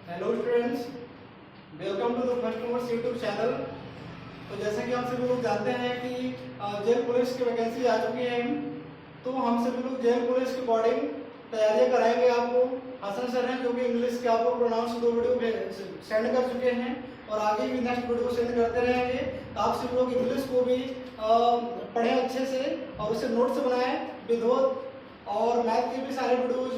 Hello students, welcome to the first number YouTube channel. तो जैसे कि हम सभी लोग जानते हैं कि जेल पुलिस की वैकेंसी आ चुकी है, तो हम सभी लोग जेल पुलिस के अकॉर्डिंग तैयारियां कराएंगे आपको। हसन सर हैं जो कि इंग्लिश के आपको प्रोनाउंस 2 वीडियो सेंड कर चुके हैं और आगे भी नेक्स्ट वीडियो सेंड करते रहेंगे। तो आप सभी लोग इंग्लिश को भी पढ़ें अच्छे से और उसे नोट्स बनाएं विधिवत, और मैथ के भी सारे वीडियोज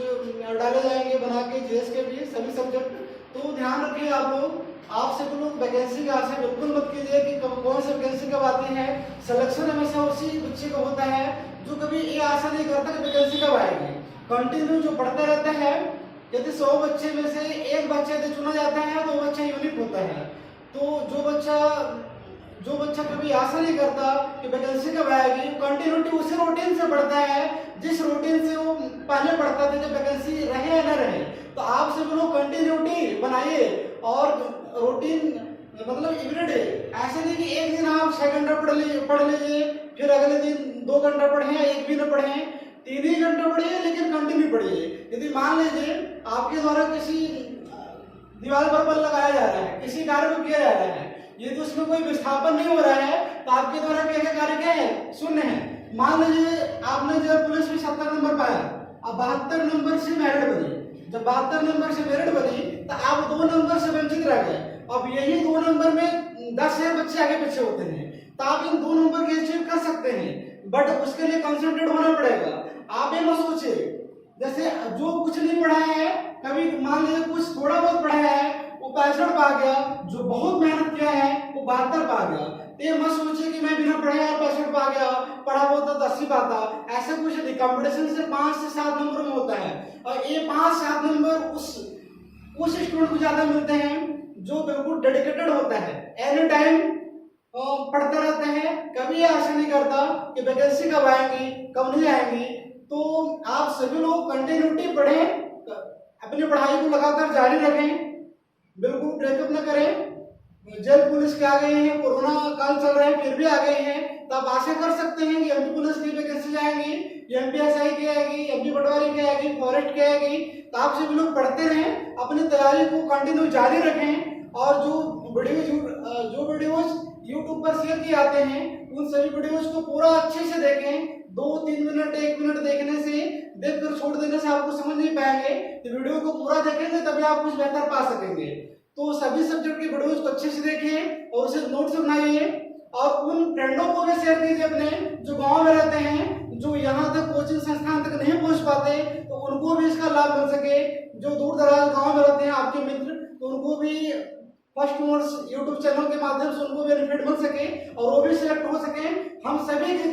डाले जाएंगे बना के, जीएस के भी सभी सब्जेक्ट। तो ध्यान रखिए आप लोग, आप सभी लोग वैकेंसी का आशा बिल्कुल मत कीजिए कि कौन सी वैकेंसी कब आती है। सिलेक्शन हमेशा उसी बच्चे का होता है जो कभी ये आशा नहीं करता कि वैकेंसी कब आएगी। कंटिन्यू जो बढ़ता रहता है, यदि 100 बच्चे में से एक बच्चा यदि चुना जाता है तो वो बच्चा यूनिक होता है। तो जो बच्चा कभी आशा नहीं करता कि वैकेंसी कब आएगी, कंटिन्यूटी उसी रूटीन से बढ़ता है जिस रूटीन से वो पहले पढ़ता था, जब वैकेंसी रहे या न रहे। तो आप सभी लोग कंटिन्यूटी बनाइए और रूटीन मतलब एवरीडे, ऐसे नहीं कि एक दिन आप 6 घंटा पढ़ लीजिए, फिर अगले दिन 2 घंटा पढ़ें या एक भी न पढ़ें, 3 ही घंटा पढ़िए लेकिन कंटिन्यू पढ़िए। यदि मान लीजिए आपके द्वारा किसी दीवार पर बल लगाया जा रहा है, किसी कार्य को किया जा रहा है, ये तो उसमें कोई विस्थापन नहीं हो रहा है, तो आपके द्वारा क्या कार्य क्या है, शून्य है। मान लीजिए आपने जो पुलिस में 70 नंबर पाया, अब 72 नंबर से मेरिट बनी। जब 72 नंबर से मेरिट बनी तो आप 2 नंबर से वंचित रह गए। अब यही 2 नंबर में 10,000 बच्चे आगे पीछे होते हैं, तो आप इन 2 नंबर की अचीव कर सकते हैं, बट उसके लिए कंसंट्रेट होना पड़ेगा। आप ये मत सोचिए जैसे जो कुछ नहीं पढ़ा है, कभी मान लीजिए कुछ थोड़ा बहुत पढ़ा है वो 65 पा गया, जो बहुत मेहनत किया है वो 72 पा गया। ये मत सोचिए कि मैं बिना पढ़े 65 पा गया, पढ़ा होता तो 80 पाता, ऐसा कुछ नहीं। कंपटीशन से 5 से 7 नंबर में होता है, और ये 5-7 नंबर उस स्टूडेंट को ज्यादा मिलते हैं जो बिल्कुल डेडिकेटेड होता है, एनी टाइम पढ़ता रहता है, कभी आशा नहीं करता कि वैकेंसी कब आएंगी कब नहीं आएंगी। तो आप सभी लोग कंटिन्यूटी पढ़ें, अपनी पढ़ाई को लगातार जारी रखें, बिल्कुल ब्रेकअप न करें। जेल पुलिस के आ गए हैं, कोरोना काल चल रहा है फिर भी आ गए हैं, तो आप आशा कर सकते हैं कि एमपी पुलिस की वैकेंसी आएंगी, एमपीएसआई की आएगी, एमपी पटवारी की आएगी, फॉरेस्ट की आएगी। तो आप सभी लोग पढ़ते रहें, अपनी तैयारी को कंटिन्यू जारी रखें, और जो वीडियोज यूट्यूब पर शेयर किए आते हैं उन सभी वीडियोज को पूरा अच्छे से देखें। 2-3 मिनट 1 मिनट देखने से, देखकर छोड़ देने से आपको समझ नहीं पाएंगे। तो वीडियो को पूरा देखेंगे तभी आप कुछ बेहतर पा सकेंगे। तो सभी सब्जेक्ट की वीडियोज को अच्छे से देखिए और उसे नोट्स बनाइए, और उन फ्रेंडों को भी शेयर कीजिए अपने जो गांव में रहते हैं, जो यहाँ तक कोचिंग संस्थान तक नहीं पहुंच पाते, तो उनको भी इसका लाभ मिल सके। जो दूर दराज गांव में रहते हैं आपके मित्र, तो उनको भी फर्स्ट नंबर यूट्यूब चैनल के माध्यम से उनको बेनिफिट मिल सके और वो भी सिलेक्ट हो सके। हम सभी की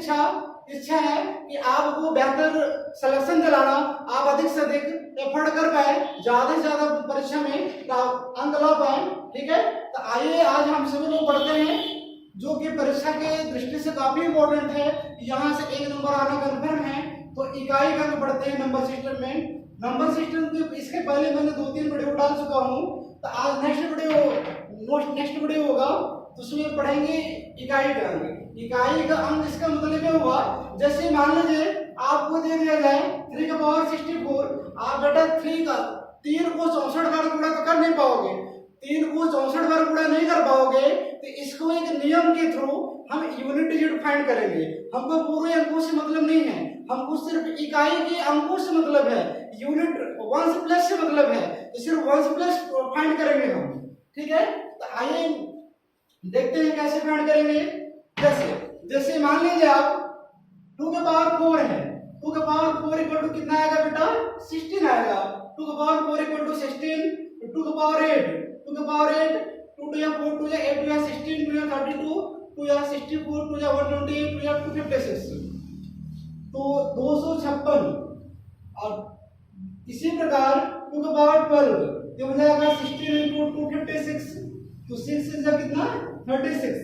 इच्छा है कि आपको बेहतर सिलेक्शन दिलाना, आप अधिक से अधिक एफर्ट कर पाए, ज्यादा से ज्यादा परीक्षा में अंक ला पाए। ठीक है, तो आइए आज हम सभी लोग पढ़ते हैं जो कि परीक्षा के दृष्टि से काफी इंपॉर्टेंट है। यहाँ से 1 नंबर आना कन्फर्म है। तो इकाई का अंक पढ़ते हैं नंबर सिस्टम में। नंबर सिस्टम के इसके पहले मैंने 2-3 वीडियो डाल चुका हूँ, तो आज नेक्स्ट वीडियो होगा, तो उसमें पढ़ेंगे इकाई का अंक। इकाई का अंक इसका मतलब ये हुआ, जैसे मान लीजिए आपको दे दिया जाए 3 का पावर 64, आप बेटा 3 को 64 बार गुणा तो कर नहीं पाओगे, 3 को 64 बार गुणा नहीं कर पाओगे, तो इसको एक नियम के थ्रू हम यूनिट डिजिट फाइंड करेंगे। हमको पूरे अंकों से मतलब नहीं है, हमको सिर्फ इकाई के अंकों से मतलब है, यूनिट वंस प्लस से मतलब है, तो सिर्फ वंस प्लस फाइंड करेंगे हम। ठीक है, तो आइए देखते हैं कैसे फाइंड करेंगे। जैसे मान लीजिए आप 2 के पावर 4 है, 2 के पावर 4 इक्वल टू कितना आएगा बेटा, 16 आएगा। 2 के पावर 4 इक्वल टू 16, 2 के पावर 8, 2 के पावर 8, 2 2 या 4, 2 या 8, 2 या 16, 2 या 32, 2 या 64, 2 या 128, 2 या 256, तो 256। और इसी प्रकार 2 के पावर 12 ये हो जाएगा 16 into 256, तो 6 से कितना 36।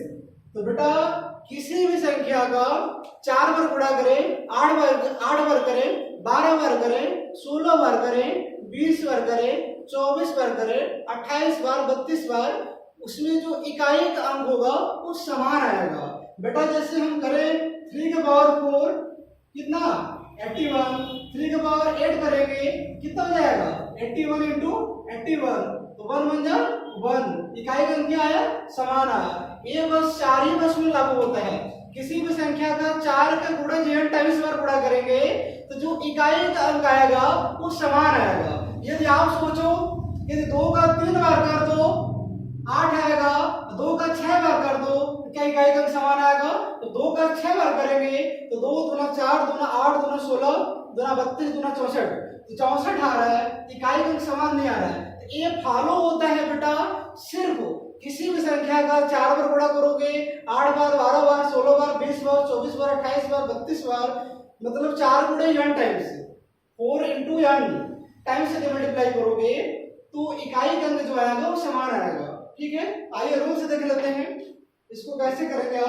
तो बेटा किसी भी संख्या का 4 बार गुणा करें, 8 बार करें, 12 बार करें, 16 बार करें, 20 बार करें, 24 बार करें, 28 बार, 32 बार, उसमें जो इकाई का अंक होगा वो समान आएगा। बेटा जैसे हम करें 3 के पावर 4 कितना 81, 3 के पावर 8 करेंगे कितना हो जाएगा 81 इंटू 81, तो 1 बन जा 1, इकाई का अंक क्या आया, समान आया। ये बस 4 ही बस में लागू होता है। किसी भी संख्या का 4 का गुणा n टाइम्स बार गुणा करेंगे तो जो इकाई का अंक आएगा वो समान आएगा। यदि आप सोचो, यदि 2 का 3 बार कर दो 8 आएगा, 2 का 6 बार कर दो क्या इकाई का अंक समान आएगा? तो 2 का 6 बार करेंगे तो 2 दूना 4 दूना 8 दूना 16 दूना 32 दूना 64, तो 64 आ रहा है, इकाई का अंक समान नहीं आ रहा है। तो ये फॉलो होता है बेटा सिर्फ किसी भी संख्या का 4 बार गुणा करोगे, 8 बार 12 बार 16 बार 20 बार 24 बार 28 बार 32 बार, मतलब 4 गुणे n times 4 into n times से मल्टीप्लाई करोगे तो इकाई का अंक जो आएगा वो समान आएगा। ठीक है, आइए रूल से देख लेते हैं इसको कैसे करेंगे।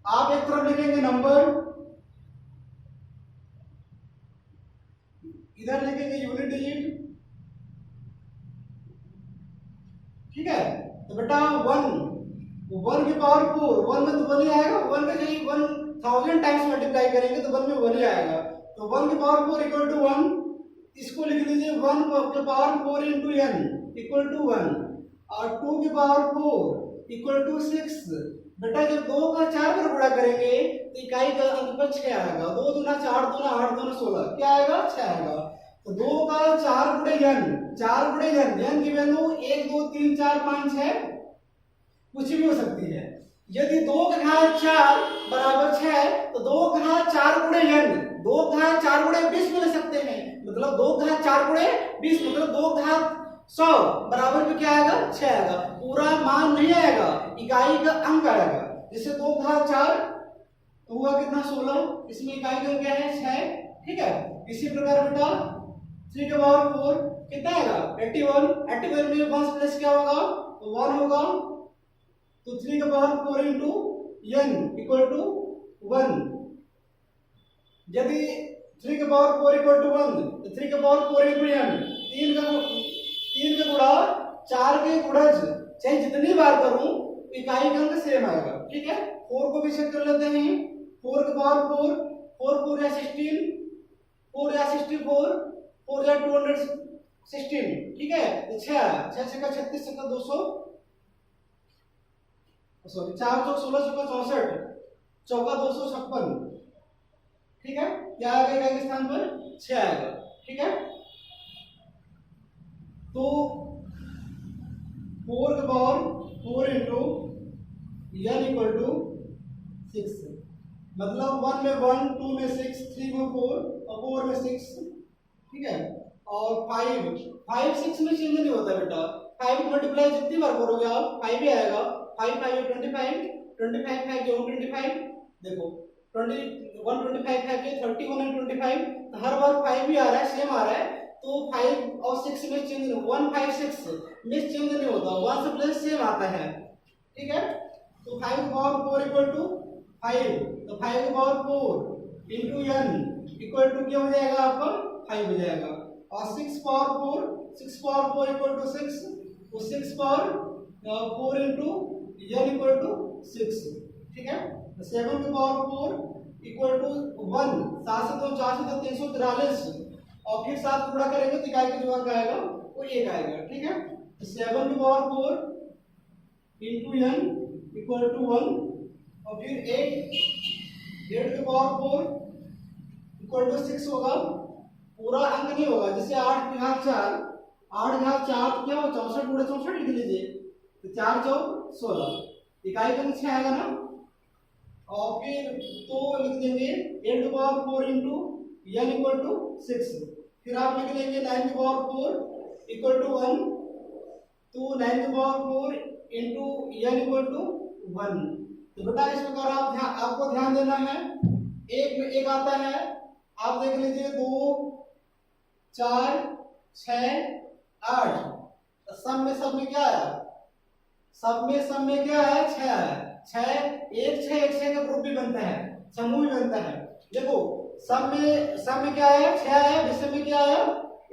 आप एक तरफ लिखेंगे नंबर, इधर लिखेंगे यूनिट डिजिट। ठीक है, तो बेटा 1 की पावर 4, 1 में तो 1 ही आएगा, 1 का यही 1000 टाइम्स मल्टीप्लाई करेंगे तो 1 में 1 ही आएगा, तो 1 की पावर 4 इक्वल टू 1। इसको लिख लीजिए 1 की power 4 into n equal to 1, और 2 की पावर 4 इक्वल टू 6। बेटा जब 2 का 4 पर गुणा करेंगे तो इकाई का अंक पर 6 आएगा, 2 दूना 4 दूना 8 दूना 16, क्या आएगा 6 आएगा। तो 2 का 4 गुणे n, 4 गुणे n की वैल्यू 1 2 3 4 5 6 कुछ भी हो सकती है। यदि 2 का घात 4 बराबर 6 तो 2 का घात 4 गुणे n, 2 का घात 4 गुणे 20 में ले सकते हैं, मतलब 2 का घात 4 गुणे 20 मतलब 2 का घात 100 बराबर में क्या आएगा 6 आएगा। पूरा मान नहीं आएगा, इकाई का अंक आएगा। जैसे 2 का घात 4 तो हुआ कितना 16, इसमें इकाई का अंक क्या है 6। ठीक है, इसी प्रकार बेटा 3 के पावर 4 कितना आएगा 81, 81 में 1 प्लस क्या होगा तो 1 होगा, तो 3 के power 4 into n equal to 1। यदि 3 के पावर 4 इक्वल टू 1 तो 3 के पावर 4 इंटू n, 3 का गुणा 4 के गुणज चाहे जितनी बार करूं इकाई का अंक सेम आएगा। ठीक है, 4 को भी चेक कर लेते हैं, 4 के पावर 4, 4 4 या 16, 4 या 64, 4 या 216। ठीक है, तो 6 6 का 36 6 का 200, सॉरी 4 चौक 16 चौका 64 चौका 256। ठीक है, क्या आएगा इकाई के स्थान पर 6 आएगा। ठीक है, तो 4 के power 4 into n equal to 6, मतलब 1 में 1, 2 में 6, 3 में 4 और 4 में 6। ठीक है, और 5 6 में चेंज नहीं होता बेटा, 5 मल्टीप्लाई जितनी बार करोगे आप 5 ही आएगा। 5 5 है 25, 25 5 जो 25, देखो 20 125 5 के 31 है 25, तो हर बार 5 ही आ रहा है, सेम आ रहा है, तो 5 और 6 में चेंज नहीं, 1 5 6 में चेंज नहीं होता, 1 से प्लस सेम आता है। ठीक है, तो 5 की पावर 4 इक्वल टू 5, तो 5 की power 4 into n equal to क्या हो जाएगा आपका 5 हो जाएगा, और 6 पावर 4 इक्वल टू 6, तो 6 power 4 into n equal to 6। ठीक है, 7 की पावर 4 इक्वल टू 1, 7 से 2 4 से 343, और फिर 7 गुणा करेंगे तो इकाई का जो अंक आएगा वो 1 आएगा। ठीक है, तो 7 की power 4 into n equal to 1, और फिर 8 की पावर 4 इक्वल टू 6 होगा, पूरा अंक नहीं होगा। जैसे 8 घात 4, 8 घात 4 क्या हो 64 गुणे 64 लिख लीजिए, तो 4 चौक 16, इकाई का अंक 6 आएगा ना, और फिर तो लिख देंगे 8 की power 4 into n equal to 6, फिर आप लिख लेंगे 9 की पावर 4 इक्वल टू 1, तो 9 की power 4 into n equal to 1। तो बेटा इस प्रकार आपको ध्यान देना है, एक में एक आता है, आप देख लीजिए 2 4 6 8, सब में क्या है, सब में क्या है 6 है, 6 1 6 1 6 का ग्रुप भी बनता है, समूह भी बनता है। देखो सब में क्या है 6 है, विषम में क्या है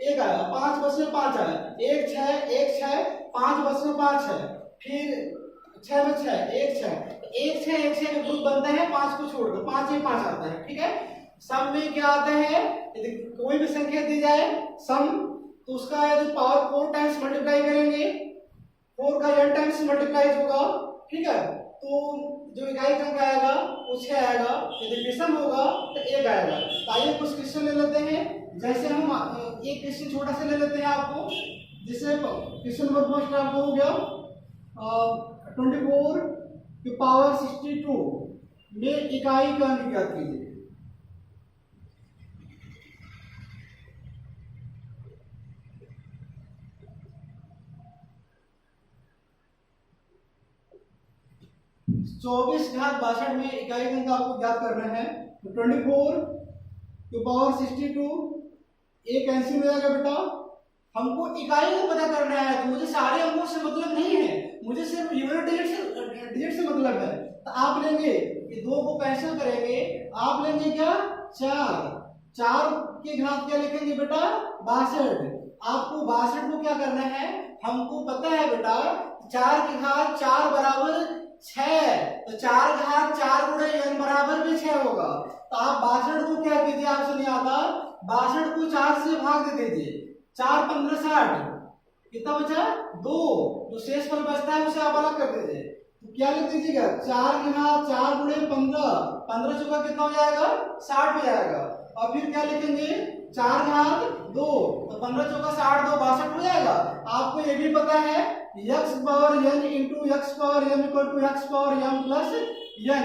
1 आया, 5 बस में 5 आया, 1 6 5 बस में 5 है, फिर 6 में 6 1 6, एक छह का ग्रुप बनता है 5 को छोड़कर, 5 ये 5 आता है, ठीक है। सम में क्या आता है, यदि कोई भी संख्या दी जाए सम, तो उसका यदि पावर 4 टाइम्स मल्टीप्लाई करेंगे, 4 का n टाइम्स मल्टीप्लाई होगा, ठीक है, तो जो इकाई का अंक आएगा वो 6 आएगा, यदि विषम होगा तो 1 आएगा। तो आइए कुछ क्वेश्चन ले लेते हैं, जैसे हम एक क्वेश्चन छोटा सा ले लेते हैं आपको, जिससे क्वेश्चन नंबर फर्स्ट आपको हो गया 24 की पावर 62 में इकाई का अंक ज्ञात कीजिए। चौबीस घात 62 में इकाई का अंक आपको ज्ञात करना है। तो 24 की पावर 62 एक कैंसिल हो जाएगा बेटा, हमको इकाई का पता करना है, तो मुझे सारे अंकों से मतलब नहीं है, मुझे सिर्फ यूनिट डिजिट से मतलब है। तो आप लेंगे ये 2 को कैंसिल करेंगे, आप लेंगे क्या 4 के घात क्या लिखेंगे बेटा 62। आपको 62 को क्या करना है, हमको पता है बेटा 4 के घात 4 बराबर 6, तो 4 घात 4 गुणे n बराबर भी 6 होगा। तो आप 62 को क्या कीजिए, आपसे नहीं आता, 62 को 4 से भाग दे दीजिए, 4 15 60, कितना बचा 2, जो शेष फल बचता है उसे आप अलग कर दीजिए। तो क्या लिख दीजिएगा 4 के घात 4 गुणे 15, 15 चौका कितना हो जाएगा 60 हो जाएगा। और फिर क्या लिखेंगे 4 घात 2, तो 15 चौका 60, 2 62 हो जाएगा। आपको ये भी पता है x power n into x power m equal to x power m plus n,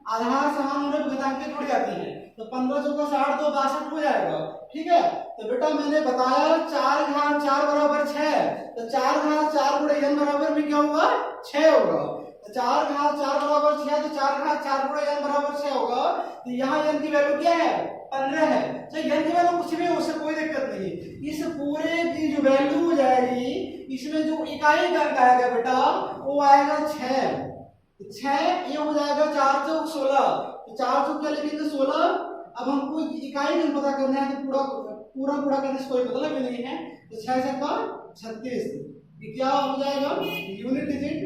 आधार समान होने पर घातांकें जुड़ जाती हैं, तो 15 चौका 60, 2 62 हो जाएगा, ठीक है। तो बेटा मैंने बताया 4 घात 4 बराबर 6, तो 4 घात 4 गुणे n बराबर भी क्या होगा 6 होगा। तो 4 घात 4 बराबर 6, तो 4 घात 4 गुणे n बराबर 6 होगा। तो यहाँ n की वैल्यू क्या है 15 है, तो n की वैल्यू कुछ भी हो, उससे कोई दिक्कत नहीं। इस पूरे की जो वैल्यू हो जाएगी, इसमें जो इकाई का अंक आएगा बेटा वो आएगा 6, 6 ये हो जाएगा 4 चौक 16, तो 4 चौक क्या लिखेंगे 16। अब हमको इकाई का पता करना है, तो पूरा करने से कोई मतलब भी नहीं है, तो 6 से का 36, ये क्या हो जाएगा यूनिट डिजिट,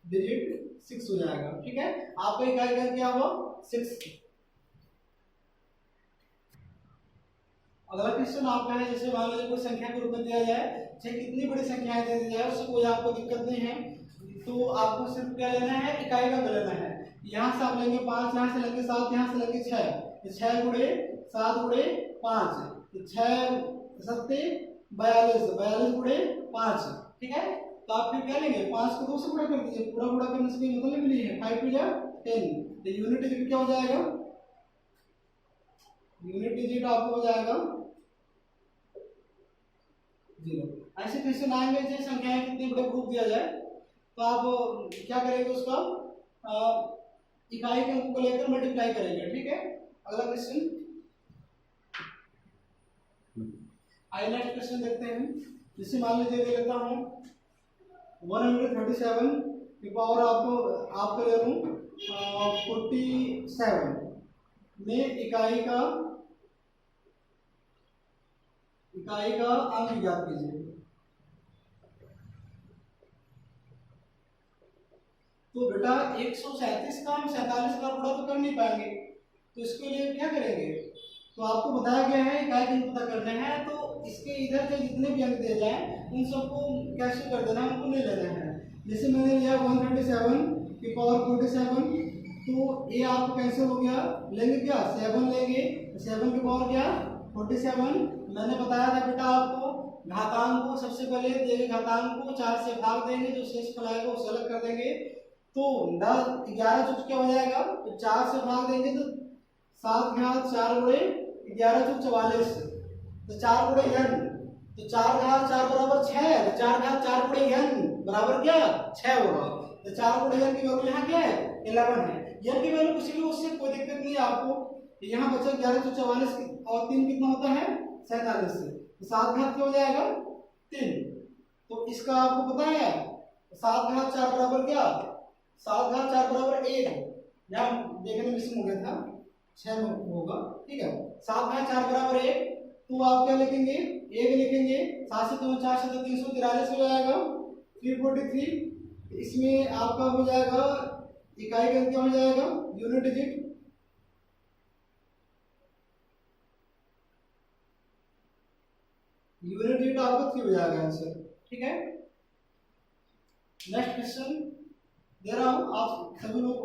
डिजिट 6 हो जाएगा, ठीक है। आपका इकाई का क्या हुआ 6। अगला क्वेश्चन आपका है, जैसे मान लीजिए कोई संख्या के रूप में दिया जाए, चाहे कितनी बड़ी संख्याएं दे दी जाए, उससे कोई आपको दिक्कत नहीं है, तो आपको सिर्फ क्या लेना है इकाई का लेना है। यहाँ से आप लेंगे 5, यहाँ से लेंगे 7, यहाँ से लेंगे 6, 6 गुणे 7 गुणे 5, 6 सत्ते 42, 42 गुणे 5, ठीक है। तो आप फिर क्या लेंगे 5 को 2 से गुणा कर दीजिए, पूरा गुणा करने से कोई मतलब नहीं है, 5 टू जा 10, तो यूनिट डिजिट क्या हो जाएगा, यूनिट डिजिट आपको हो जाएगा 0। ऐसे क्वेश्चन आएंगे जैसे संख्याएं कितने बड़े ग्रुप दिया जाए, तो आप क्या करेंगे उसका इकाई के अंक को लेकर मल्टीप्लाई करेंगे, ठीक है। अगला क्वेश्चन, आइए नेक्स्ट क्वेश्चन देखते हैं। जैसे मान लीजिए दे लेता हूं 137 की पावर आपको ले लूं 47 में इकाई का अंक ज्ञात कीजिए। तो बेटा 137 का हम 47 का गुणा तो कर नहीं पाएंगे, तो इसके लिए क्या करेंगे, तो आपको बताया गया है इकाई का अंक पता करना है, तो इसके इधर से जितने भी अंक दिए जाए उन सबको कैंसिल कर देना है, हमको नहीं लेना है। जैसे मैंने लिया 137 की पावर 47, तो ये आपको कैंसिल हो गया, लेंगे क्या 7 लेंगे, 7 की पावर क्या 47। मैंने बताया था बेटा आपको घातांक को सबसे पहले देंगे, घातांक को 4 से भाग देंगे, जो शेष फल आएगा उसे अलग कर देंगे, तो 11 चौक क्या हो जाएगा, तो 4 से भाग देंगे तो 7 घात 4 गुणे 11 चौक 44, तो 4 गुणे n, तो 4 घात 4 बराबर 6, तो 4 घात 4 गुणे n बराबर क्या 6 होगा। तो 4 गुणे n की वैल्यू यहाँ क्या है 11 है, n की वैल्यू कुछ भी उससे कोई दिक्कत नहीं है आपको। यहाँ बचा 11 चौक 44 और 3 कितना होता है 47 से, तो 7 घात क्या हो जाएगा 3, तो इसका आपको पता है 7 घात 4 बराबर क्या 7 घात 4 बराबर 1, यहाँ देखने में मिसिंग हो गया था 6 में होगा, ठीक है। 7 घात 4 बराबर 1, तो आप क्या लिखेंगे एक लिखेंगे, 7 से 2 4 से 343 हो जाएगा 343। इसमें आपका हो जाएगा इकाई का क्या हो जाएगा यूनिट डिजिट, यूनिट डिजिट आपका 3 हो जाएगा आंसर। ठीक है, नेक्स्ट क्वेश्चन दे रहा हूं, आप सभी लोग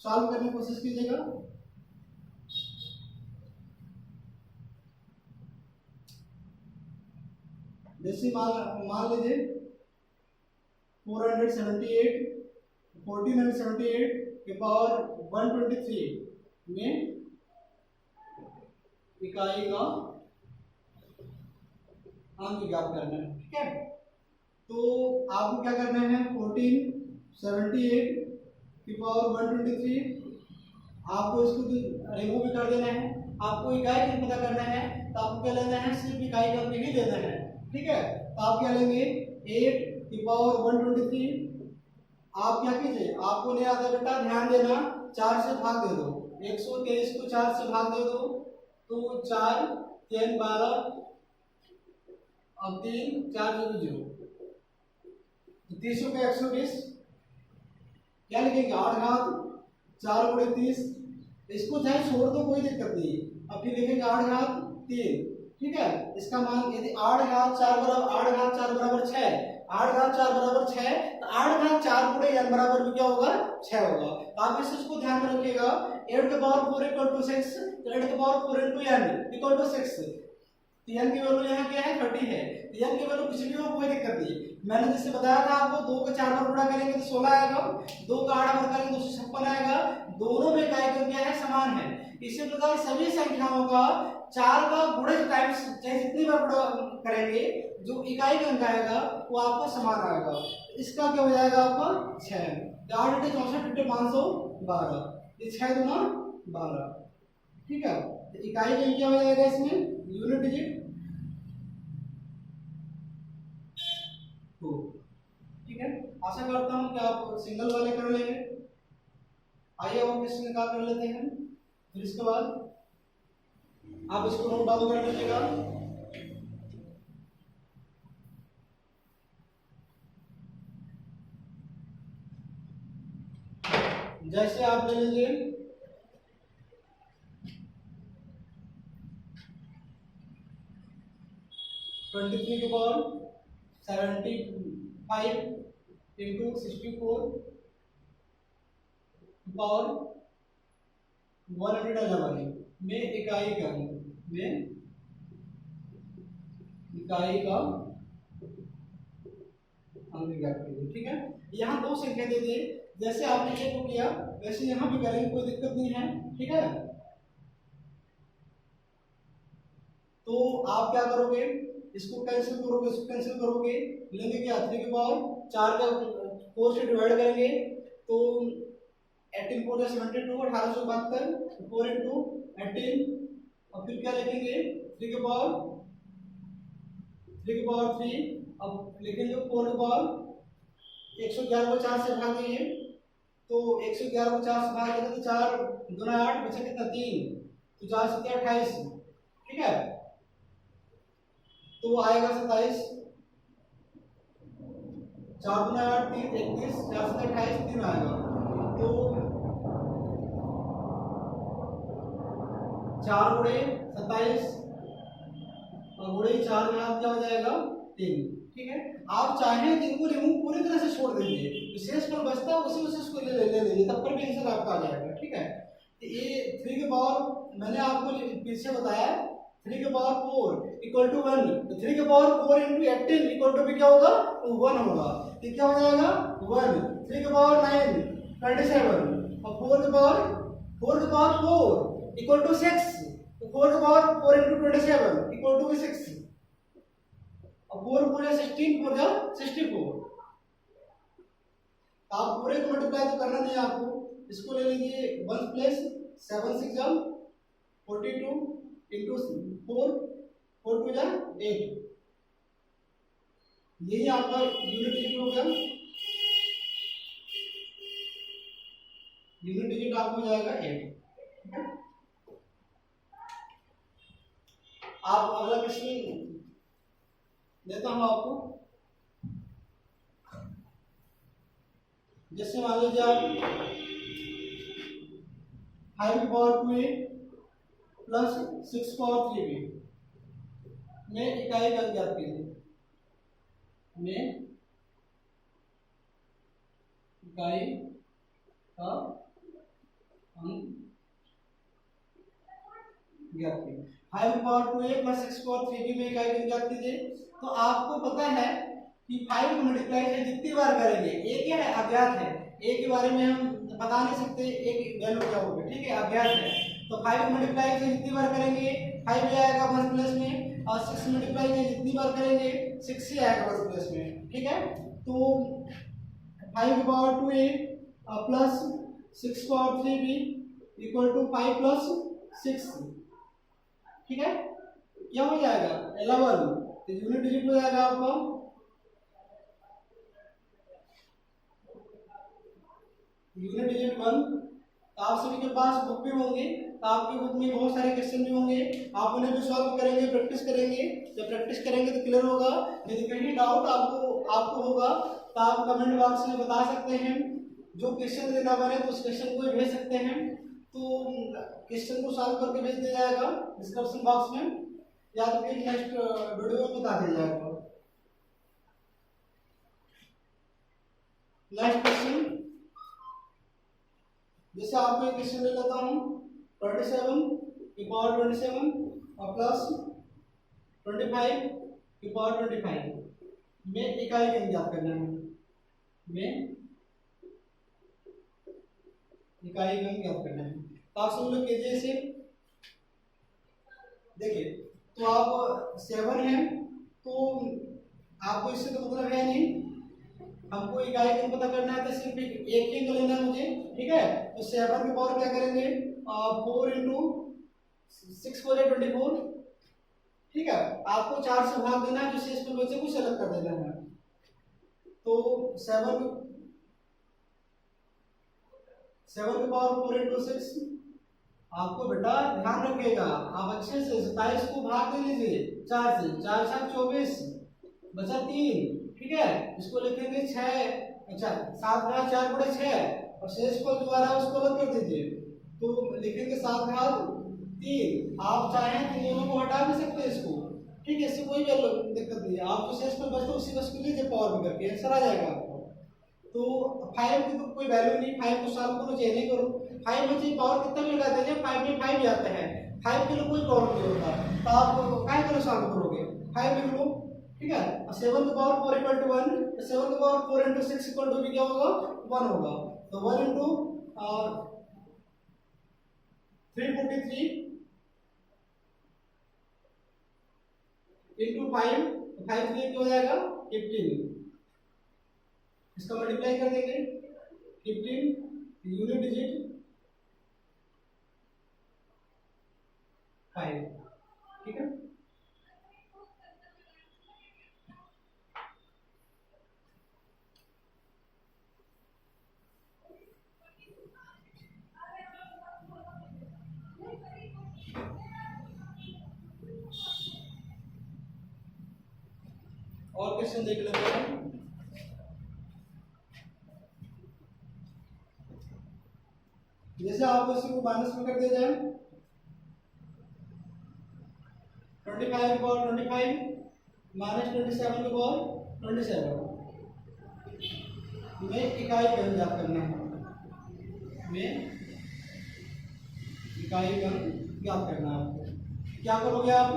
सॉल्व करने की कोशिश कीजिएगा। जैसे मान लीजिए 478 1478 के पावर 123 में इकाई का अंक ज्ञात करना है। ठीक है, तो आपको क्या करना है 1478 की पावर 123, आपको इसको रिमूव भी कर देना है। आपको इकाई का पता करना है तो आपको क्या लेना है, सिर्फ इकाई का ही लेना है। ठीक है, तो आप क्या लेंगे 8 की पावर 123। आप क्या कीजिए, आपको नहीं आता बेटा, ध्यान देना, 4 से भाग दे दो, 123 को 4 से भाग दे दो, तो 4 3 12 और 3 4 0 30 का 120 क्या लिखेंगे 8 घात 4 गुणे 30, इसको चाहे छोड़ दो कोई दिक्कत नहीं, अब फिर लिखेंगे 8 घात 3। ठीक है, इसका मान यदि 8 घात 4 बराबर 8 घात 4 बराबर 6, 8 घात 4 बराबर 6, तो 8 घात 4 गुणे n बराबर भी क्या होगा 6 होगा। तो आप इस चीज को ध्यान में रखिएगा, 8 के पावर 4 इक्वल टू 6, तो 8 के power 4 into n equal to 6। n की वैल्यू यहाँ क्या है 30 है, n की वैल्यू कुछ भी हो कोई दिक्कत नहीं। मैंने जैसे बताया था आपको 2 का 4 बार गुणा करेंगे तो 16 आएगा, 2 का 8 बार करेंगे तो 256 आएगा, दोनों में इकाई का क्या है समान है। इसी प्रकार सभी संख्याओं का 4 का गुणज टाइम्स चाहे जितनी बार गुणा करेंगे जो इकाई का अंक आएगा वो आपको समान आएगा। इसका क्या हो जाएगा आपका 6, 8 × 64 × 512, ये 6 दूना 12। ठीक है, तो इकाई का क्या हो जाएगा इसमें यूनिट डिजिट 2। ठीक है, आशा करता हूं कि आप सिंगल वाले कर लेंगे। आइए हम क्वेश्चन निकाल कर लेते हैं, फिर इसके बाद आप इसको नोट डाउन कर लीजिएगा। जैसे आप ले लीजिए 23 के पावर 75 into 64 पावर 111 में इकाई का अंक ज्ञात कीजिए। ठीक है, यहाँ दो संख्या दे दिए, जैसे आपने ये को किया वैसे यहाँ भी करेंगे, कोई दिक्कत नहीं है। ठीक है, तो आप क्या करोगे, इसको कैंसिल करोगे, इसको कैंसिल करोगे, लेंगे क्या 3 के पावर 4 का 4 से डिवाइड करेंगे तो 18 4 72 1872 4 into 18, और फिर क्या लिखेंगे 3 के पावर 3, अब लिखेंगे 4 के पावर 111 को 4 से भाग देंगे, तो 111 को 4 से भाग देंगे तो 4 दूना 8 बचा कितना 3, तो 4 7 28। ठीक है, तो आएगा 27, 4 दूना 8 3 31, 4 7 28 3 आएगा, तो 4 गुणे 27 और गुणे 4 का क्या हो जाएगा 3। ठीक है, आप चाहें तो इनको रिमूव पूरी तरह से छोड़ दीजिए, विशेष पर बचता है उसी विशेष को ले लीजिए, तब पर भी आंसर आपका आ जाएगा। ठीक है, तो ये 3 के पावर मैंने आपको पीछे बताया 3 के पावर 4 इक्वल टू 1, तो 3 के पावर 4 into 18 इक्वल टू भी क्या होगा 1 होगा, तो क्या हो जाएगा 1। 3 के पावर 9 27 और 4 के पावर 4 इक्वल टू 6, तो 4 के पावर 4 into 27 इक्वल टू 6, और 4 पूरे 16 4 जा 64। आप पूरे को मल्टीप्लाई तो करना नहीं है आपको, इसको ले लीजिए 1 प्लस 7 6 जा 42 into 4 4 2 जा 8, यही आपका यूनिट डिजिट हो गया। यूनिट डिजिट आपको हो जाएगा 8। आप अगला क्वेश्चन देता हूँ आपको। जैसे मान लीजिए आप 5 की पावर 2a प्लस 6 की पावर 3b में इकाई का ज्ञात कीजिए। में इकाई का अंक ज्ञात कीजिए। 5 की पावर 2a प्लस 6 की पावर 3b में इकाई का ज्ञात कीजिए। तो आपको पता है कि 5 को मल्टीप्लाई से जितनी बार करेंगे, ए क्या है, अज्ञात है, ए के बारे में हम बता नहीं सकते ए की वैल्यू क्या होगी, ठीक है, अज्ञात है। तो 5 को मल्टीप्लाई से जितनी बार करेंगे 5 ही आएगा 1 प्लस में, और 6 मल्टीप्लाई से जितनी बार करेंगे 6 ही आएगा 1 प्लस में, ठीक है। तो 5 की पावर 2a प्लस 6 की power 3b equal to 5 plus 6, ठीक है। क्या हो जाएगा 11, तो यूनिट डिजिट हो जाएगा आपका यूनिट डिजिट 1। तो आप सभी के पास बुक भी होंगे, तो आपकी बुक में बहुत सारे क्वेश्चन भी होंगे, आप उन्हें भी सॉल्व करेंगे, प्रैक्टिस करेंगे। जब प्रैक्टिस करेंगे तो क्लियर होगा। यदि कहीं डाउट आपको होगा तो आप कमेंट बॉक्स में बता सकते हैं। जो क्वेश्चन देना बने तो उस क्वेश्चन को भेज सकते हैं, तो क्वेश्चन को सॉल्व करके भेज दिया जाएगा डिस्क्रिप्शन बॉक्स में, या तो फिर नेक्स्ट वीडियो में बता दिया जाएगा। नेक्स्ट क्वेश्चन, जैसे आपको एक क्वेश्चन ले लेता हूँ 27 की पावर 27 और प्लस 25 की पावर 25 में इकाई का ज्ञात करना है। में इकाई का ज्ञात करना है। तो आप सब लोग कीजिए इसे। देखिए, तो आप 7 है, तो आपको इससे तो मतलब है नहीं, हमको इकाई का पता करना है, तो सिर्फ एक ही लेना है मुझे, ठीक है। तो 7 की पावर क्या करेंगे 4 इंटू 6 4 24, ठीक है। आपको 4 से भाग देना है, जो शेष में बचे कुछ अलग कर देना है। तो 7 की पावर 4 इंटू 6, आपको बेटा ध्यान रखिएगा, आप अच्छे से 27 को भाग दे लीजिए 4 से, 4 7 24 बचा 3, ठीक है। इसको लिखेंगे 6, अच्छा 7 घात 4 बटे 6, और शेष को जो आ रहा है उसको अलग कर दीजिए, तो लिखेंगे 7 घात 3। आप चाहें तो दोनों को हटा भी सकते हैं इसको, ठीक है, इससे कोई दिक्कत नहीं है। आप जो शेष में बचते उसी बस को लीजिए पावर में करके, आंसर आ जाएगा आपको। तो 5 की तो कोई वैल्यू नहीं, 5 को सॉल्व करो चाहे नहीं करो, 5 में चाहे पावर कितना भी लगा दीजिए, 5 में 5 ही आता है, 5 के लिए कोई प्रॉब्लम नहीं होता। तो आप 5 को सॉल्व करोगे, 5 लिख लो, ठीक है। और 7 की पावर 4 इक्वल टू 1, तो 7 की पावर 4 इंटू 6 इक्वल टू भी क्या होगा 1 होगा। तो 1 इंटू 343 इंटू 5, 5 3 क्या हो जाएगा 15, इसका मल्टीप्लाई कर देंगे 15 यूनिट डिजिट 5, ठीक है। और क्वेश्चन देख लेते हैं। जैसे आपको इसी को माइनस में कर दिया जाए 25 की पावर 25 माइनस 27 की पावर 27 में इकाई का ज्ञात करना है। में इकाई का ज्ञात करना है आपको। क्या करोगे आप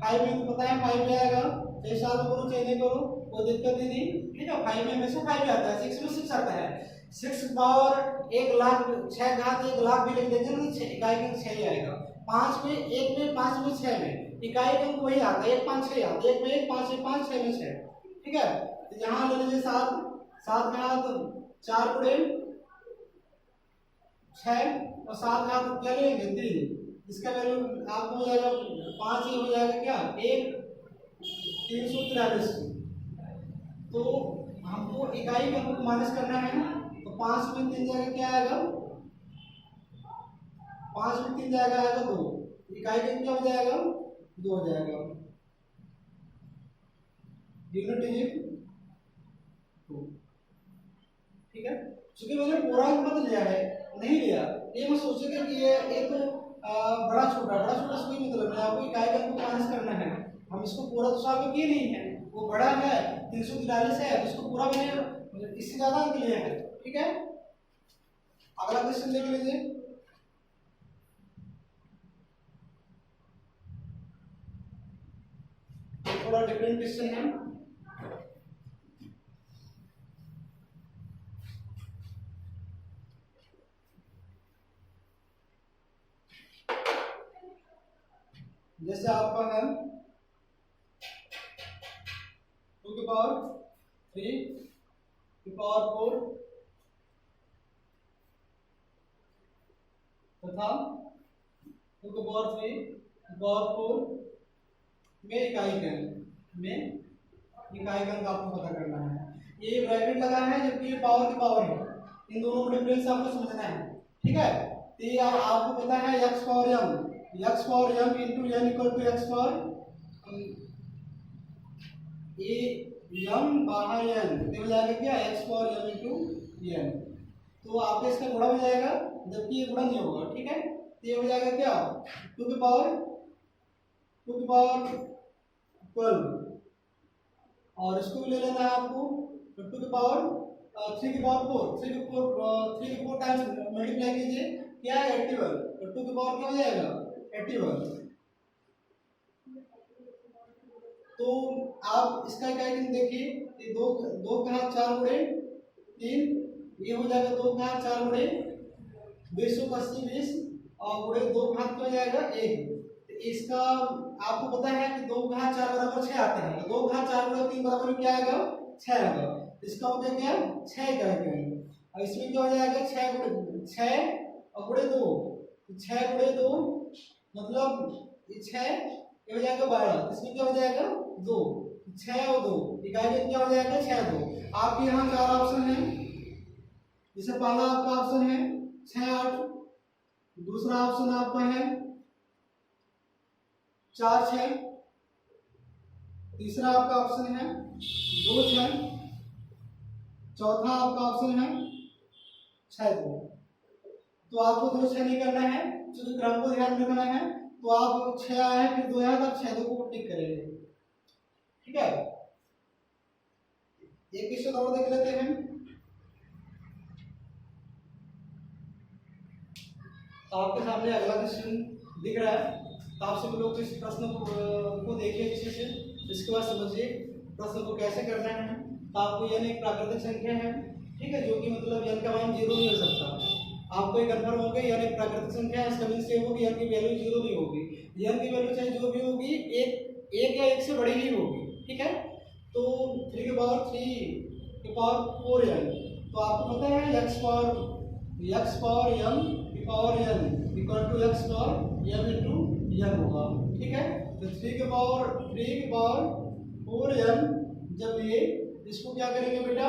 5 में तो पता है 5 में आएगा, चाहे सॉल्व करो चाहे नहीं करो कोई दिक्कत ही नहीं, ठीक है। 5 में हमेशा 5 आता है, 6 में 6 आता है। 6 पावर 1 लाख 6 घात 1 लाख भी लिख देंगे ना, इकाई का 6 ही आएगा। 5 में 1 में 5 में 6 में इकाई का वही आता है, 1 5 6 आता है, 1 में 1 5 में 5 6 में 6, ठीक है। तो यहाँ ले लीजिए 7 7 घात 4 बटे 6 और 7 घात क्या लेंगे 3, इसका वैल्यू आपको हो जाएगा 5 ही हो जाएगा, क्या 1 343। तो हमको इकाई का अंक माइनस करना है, तो 5 में 3 जाएगा क्या आएगा 5 में 3 जाएगा 2, इकाई का क्या हो जाएगा 2 हो जाएगा। Unit digit 2। ठीक है, क्योंकि मैंने पूर्णांक मत लिया है, नहीं लिया, ये मैं सोचेगा कि ये तो बड़ा छोटा से कोई मतलब नहीं, आपको इकाई का को माइनस करना है। हम इसको पूरा तो सॉल्व किए नहीं है, वो बड़ा है 343 है, तो इसको पूरा मैंने इससे ज्यादा अंक लिए हैं। ठीक है, अगला क्वेश्चन देख लीजिए। थोड़ा डिफरेंट क्वेश्चन है। जैसे आपका है 2 की पावर 3 की पावर 4 तथा 2 की पावर 3 की पावर 4 में इकाई का आपको पता करना है। ये ब्रैकेट लगा है जबकि ये पावर की पावर है, इन दोनों में डिफरेंस आपको समझना है। ठीक है, तो ये आपको पता है x power m into n equal to x power ये m बाहर n तो हो जाएगा क्या x power m into n। तो आपका इसका गुणा हो जाएगा, जबकि ये गुणा नहीं होगा। ठीक है, तो ये हो जाएगा क्या 2 की पावर 12 और इसको भी ले लेना है आपको 2 की पावर 3 की पावर 4 3 की 4 टाइम्स मल्टीप्लाई कीजिए, क्या है 81, तो 2 की पावर क्या हो जाएगा 81। तो आप इसका क्या देखिए, ये दो का 4 गुणे 3, ये हो जाएगा 2 का 4 गुणे 20 और गुणे 2 घात क्या हो जाएगा 1। इसका आपको पता है कि 2 घात 4 बराबर 6 आता है, 2 घात 4 गुणे 3 बराबर क्या आएगा 6 आएगा। इसका मतलब क्या 6 करेंगे, और इसमें क्या हो जाएगा 6 और गुणे 2, 6 गुणे 2 मतलब ये 6 ये हो जाएगा 12, इसमें क्या हो जाएगा 2, 6 और 2 इकाई में क्या हो जाएगा 6 2। आपके यहाँ 4 ऑप्शन है, जैसे पहला आपका ऑप्शन है 6 8, दूसरा ऑप्शन आपका है 4 6, तीसरा आपका ऑप्शन है 2 6, चौथा आपका ऑप्शन है 6 2। तो आपको 2 6 नहीं करना है, क्योंकि क्रम को ध्यान रखना है। तो आप 6 आए फिर 2 आए, तब 6 2 को टिक करेंगे। ठीक है, एक क्वेश्चन और देख लेते हैं। तो आपके सामने अगला क्वेश्चन दिख रहा है, तो आप सब लोग इस प्रश्न को देखिए अच्छे से, इसके बाद समझिए प्रश्न को कैसे करना है। तो आपको n एक प्राकृतिक संख्या है, ठीक है, जो कि मतलब n का मान 0 नहीं हो सकता। आपको ये कंफर्म हो गया n एक प्राकृतिक संख्या है, इसका मींस ये होगी n की वैल्यू 0 नहीं होगी। n की वैल्यू चाहे जो भी होगी एक या एक से बड़ी ही होगी। ठीक है, तो 3 की पावर 3 की पावर 4n, तो आपको पता है x पावर m की power n equal to x power m into n होगा। ठीक है, तो 3 की पावर 4n, जब ये इसको क्या करेंगे बेटा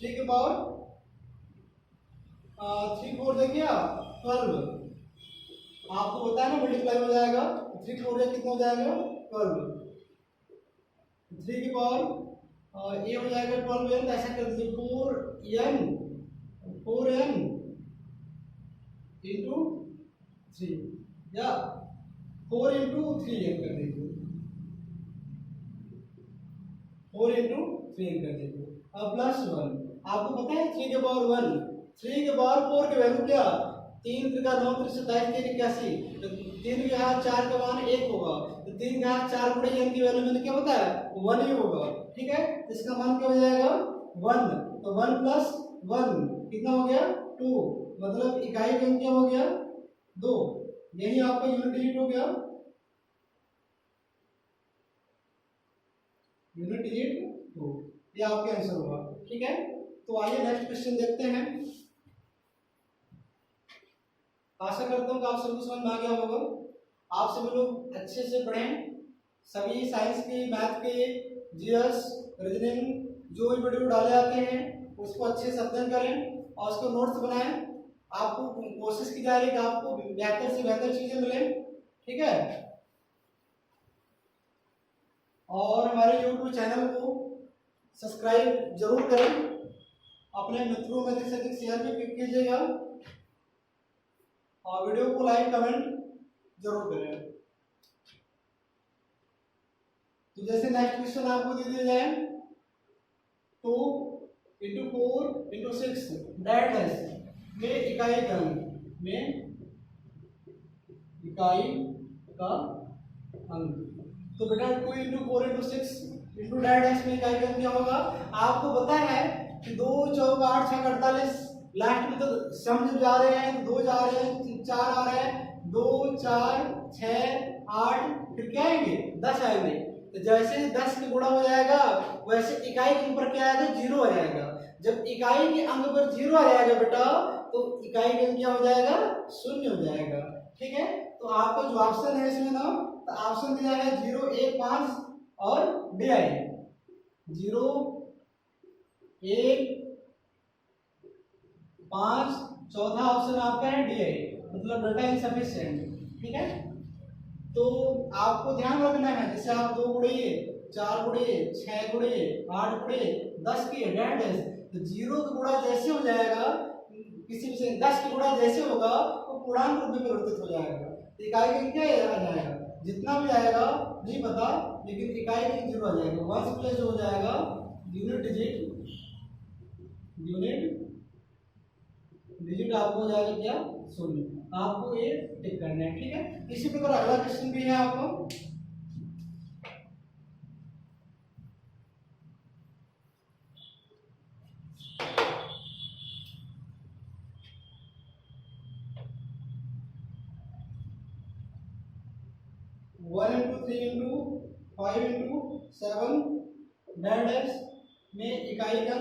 3 की पावर 3 4 देखिए 12, आपको पता है ना मल्टीप्लाई हो जाएगा, 3 4 या कितना हो जाएगा 12, 3 की पावर ये हो जाएगा 12n, ऐसा कर दीजिए 4n इंटू 3 या 4 इंटू 3n कर दीजिए, 4 इंटू 3n कर दीजिए। अब प्लस 1, आपको पता है 3 के पावर 1, 3 के पावर 4 की वैल्यू क्या 3 3 का 9 3 27 3 81, तो 3 के घात 4 का मान 1 होगा, तो 3 के घात 4 गुणे n की वैल्यू मैंने क्या बताया 1 ही होगा। ठीक है, इसका मान क्या हो जाएगा 1, तो 1 प्लस 1 कितना हो गया 2, मतलब इकाई का अंक क्या हो गया 2, यही आपका यूनिट डिजिट हो गया, यूनिट डिजिट 2, ये आपका आंसर होगा। ठीक है, तो आइए नेक्स्ट क्वेश्चन देखते हैं। आशा करता हूँ कि आप सबको समझ में आ गया होगा। आप सभी लोग अच्छे से पढ़ें, सभी साइंस के, मैथ के, जीएस, रीजनिंग जो भी वीडियो डाले जाते हैं उसको अच्छे से अध्ययन करें और उसको नोट्स बनाएं। आपको कोशिश की जा रही है कि आपको बेहतर से बेहतर चीजें मिले। ठीक है, और हमारे YouTube चैनल को सब्सक्राइब जरूर करें, अपने मित्रों में अधिक से अधिक शेयर भी कीजिएगा और वीडियो को लाइक कमेंट जरूर करें। तो जैसे नेक्स्ट क्वेश्चन आपको दे दिया जाए 2 × 4 × 6 डेट में इकाई का अंक। तो बेटा 2 × 4 × 6 इंटू डेट में इकाई का अंक क्या होगा? आपको पता है कि 2 4 8 6 48, लास्ट में तो सम जब जा रहे हैं 2 जा रहे हैं 4 आ रहे हैं, 2 4 6 8 फिर क्या आएंगे 10 आएंगे। तो जैसे 10 के गुणा हो जाएगा वैसे इकाई के ऊपर क्या आएगा 0 आ जाएगा। जब इकाई के अंक पर 0 आ जाएगा बेटा तो इकाई का अंक क्या हो जाएगा 0 हो जाएगा। ठीक है, तो आपका जो ऑप्शन है इसमें ना, तो ऑप्शन दिया है 0 1 5 और DI 0 1 5, चौथा ऑप्शन आपका है DI मतलब डेटा इनसफिशिएंट। ठीक है, तो आपको ध्यान रखना है जैसे आप 2 गुणिए 4 गुणिए 6 गुणिए 8 गुणिए 10 की डेट है, तो 0 का गुणा जैसे हो जाएगा किसी भी से 10 का गुणा जैसे होगा वो पूर्णांक रूप में परिवर्तित हो जाएगा। तो इकाई का क्या आ जाएगा, जितना भी आएगा नहीं पता लेकिन इकाई का 0 आ जाएगा। 1 प्लस हो जाएगा यूनिट डिजिट आपको हो जाएगा क्या 0। आपको ये टिक करना है। ठीक है, इसी प्रकार अगला क्वेश्चन भी है आपको। वन इंटू 3 इंटू 5 इंटू 7 डेट में इकाई का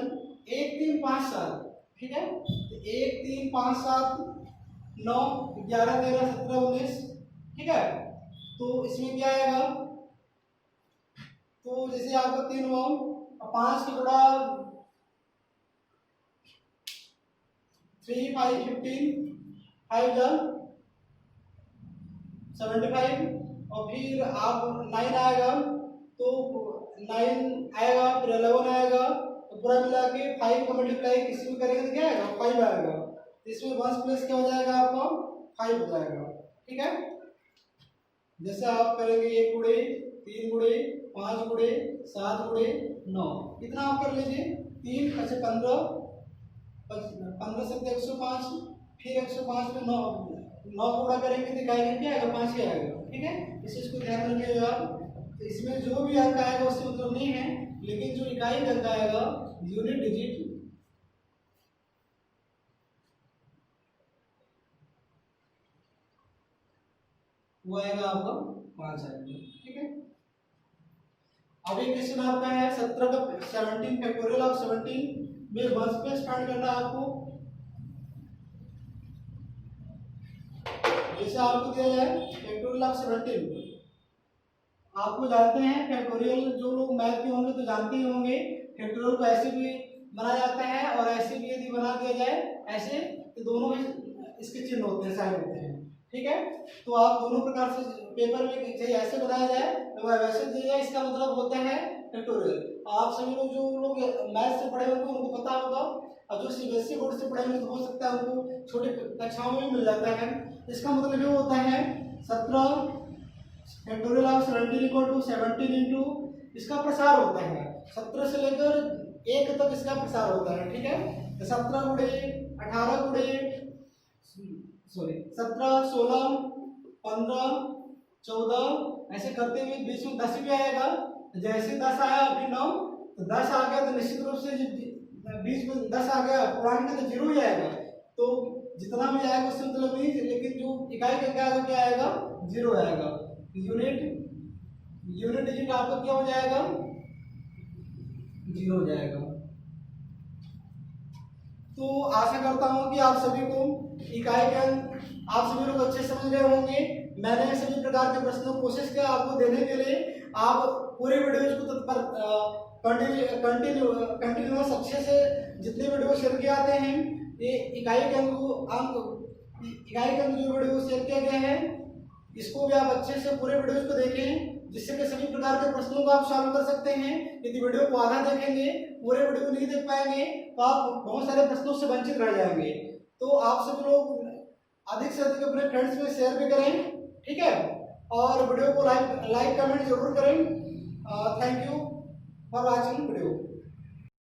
1 3 5 7। ठीक है, तो 1 3 5 7 9 11 13 17 19। ठीक है, तो इसमें क्या आएगा, तो जैसे आपका 3 ओम 5 की गुणा 3 5 15 5 जा 75 और फिर आप 9 आएगा तो 9 आएगा फिर 11 आएगा तो पूरा मिला के 5 का मल्टीप्लाई किसी में करेंगे तो क्या आएगा 5 आएगा। इसमें 1 प्लस क्या हो जाएगा आपका 5 हो जाएगा। ठीक है, जैसे आप करेंगे 1 गुणे 3 गुणे 5 गुणे 7 गुणे 9, इतना आप कर लीजिए 3 अच्छा 15 से 105 फिर 105 में 9 गुणा करेंगे तो इकाई क्या आएगा 5 ही आएगा। ठीक है, इस चीज को ध्यान रखिएगा। तो इसमें जो भी अंक आएगा उससे मतलब नहीं है, लेकिन जो इकाई का अंक आएगा यूनिट डिजिट वो आएगा आपका 5 आएगा। ठीक है, अभी क्वेश्चन आपका है 17 का 17 फैक्टोरियल ऑफ 17 में 1 स्पेस फाइंड करना है आपको। जैसे आपको दिया जाए फैक्टोरियल ऑफ 17, आपको जानते हैं फैक्टोरियल जो लोग मैथ के होंगे तो जानते ही होंगे फैक्टोरियल को ऐसे भी बनाया जाता है और ऐसे भी यदि बना दिया जाए ऐसे तो दोनों ही इसके चिन्ह होते हैं साइन होते हैं। ठीक है, तो आप दोनों प्रकार से पेपर में चाहे ऐसे बनाया जाए तो वैसे दिया जाए, इसका मतलब होता है फैक्टोरियल। आप सभी लोग जो लोग मैथ से पढ़े होंगे उनको पता होगा और जो सीबीएसई बोर्ड से पढ़े होंगे तो हो सकता है उनको छोटे कक्षाओं में मिल जाता है। इसका मतलब ये होता है 17 factorial of 17 equal to 17 into इसका प्रसार होता है 17 से लेकर 1 तक इसका प्रसार होता है। ठीक है, तो 17 गुणे 18 गुणे 17 16 15 14 ऐसे करते हुए बीच में 10 भी आएगा। जैसे 10 आया फिर 9 तो 10 आ गया तो निश्चित रूप से बीच में 10 आ गया पुराने का तो 0 ही आएगा। तो जितना भी आएगा उससे मतलब नहीं, लेकिन जो इकाई का क्या आएगा 0 आएगा। यूनिट डिजिट आपका क्या हो जाएगा 0 हो जाएगा। तो आशा करता हूं कि आप सभी को इकाई के अंक आप सभी लोग अच्छे समझ गए होंगे। मैंने सभी प्रकार के प्रश्नों कोशिश किया आपको देने के लिए। आप पूरे वीडियोज को कंटिन्यूअस अच्छे से जितने वीडियो शेयर किए आते हैं ये इकाई के अंक जो वीडियो शेयर किए गए हैं इसको भी आप अच्छे से पूरे वीडियोज को देखें। जिससे कि सभी प्रकार के प्रश्नों को आप सॉल्व कर सकते हैं। यदि वीडियो को आधा देखेंगे, पूरे वीडियो को नहीं देख पाएंगे, तो आप बहुत सारे प्रश्नों से वंचित रह जाएंगे। तो आप सभी लोग अधिक से अधिक अपने फ्रेंड्स में शेयर भी करें, ठीक है, और वीडियो को लाइक कमेंट जरूर करें। Thank you for watching video.